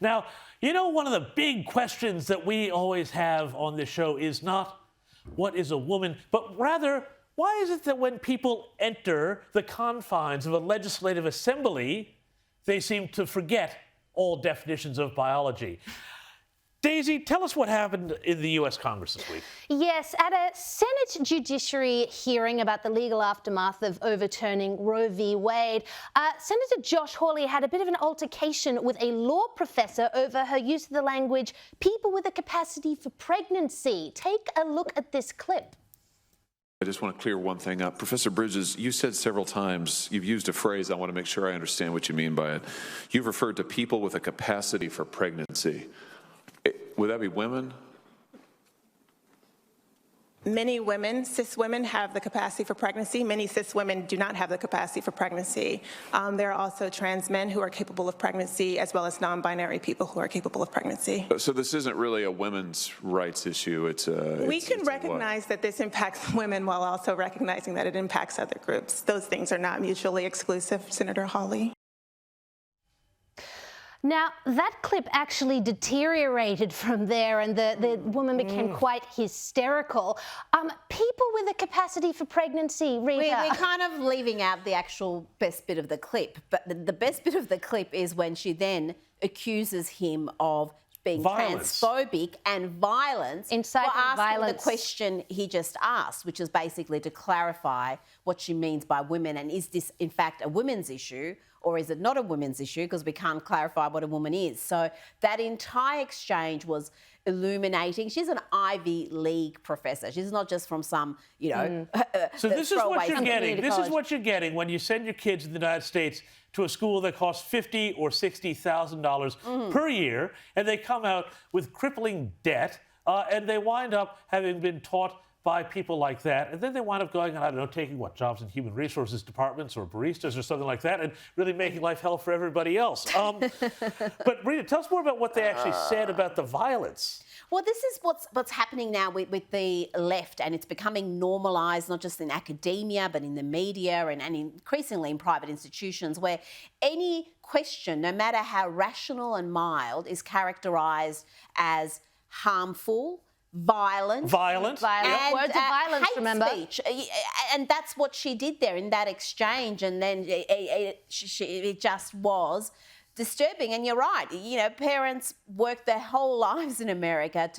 Now, you know, one of the big questions that we always have on this show is not what is a woman, but rather, why is it that when people enter the confines of a legislative assembly, they seem to forget all definitions of biology? Daisy, tell us what happened in the U.S. Congress this week. Yes, at a Senate Judiciary hearing about the legal aftermath of overturning Roe v. Wade, Senator Josh Hawley had a bit of an altercation with a law professor over her use of the language, people with a capacity for pregnancy. Take a look at this clip. I just want to clear one thing up. Professor Bridges, you said several times, you've used a phrase, I want to make sure I understand what you mean by it. You've referred to people with a capacity for pregnancy. Would that be women? Many women, cis women, have the capacity for pregnancy. Many cis women do not have the capacity for pregnancy. There are also trans men who are capable of pregnancy, as well as non-binary people who are capable of pregnancy. So this isn't really a women's rights issue. We can recognize that this impacts women while also recognizing that it impacts other groups. Those things are not mutually exclusive, Senator Hawley. Now, that clip actually deteriorated from there and the woman became quite hysterical. People with a capacity for pregnancy, Rita. We're kind of leaving out the actual best bit of the clip, but the best bit of the clip is when she then accuses him of being transphobic and violence Inciting for asking violence. the question he just asked, which is basically to clarify what she means by women and is this in fact a women's issue or is it not a women's issue because we can't clarify what a woman is. So that entire exchange was illuminating. She's an Ivy League professor. She's not just from some, you know, So this is what you're getting. This is what you're getting when you send your kids in the United States to a school that costs $50,000 or $60,000 per year, and they come out with crippling debt, and they wind up having been taught by people like that, and then they wind up going, I don't know, taking jobs in human resources departments or baristas or something like that, and really making life hell for everybody else. But Rita, tell us more about what they actually said about the violence. Well, this is what's happening now with the left, and it's becoming normalised, not just in academia, but in the media and increasingly in private institutions, where any question, no matter how rational and mild, is characterised as harmful, violent, and words of violence, hate remember? Speech. And that's what she did there in that exchange, and then it just was disturbing. And you're right, you know, parents work their whole lives in America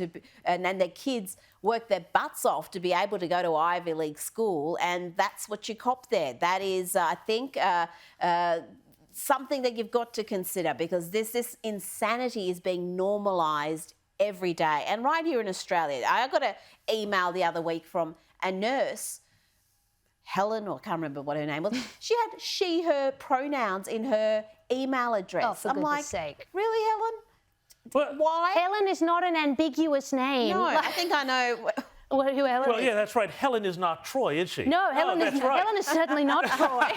and their kids work their butts off to be able to go to Ivy League school, and that's what you cop there. That is, I think, something that you've got to consider, because this insanity is being normalised every day. And right here in Australia, I got an email the other week from a nurse, Helen, or I can't remember what her name was. She had she, her pronouns in her email address. Oh, for goodness sake. Really, Helen? But why? Helen is not an ambiguous name. No, I think I know. Who Helen well, is. yeah, that's right. Helen is not Troy, is she? No, Helen is right. Helen is certainly not Troy.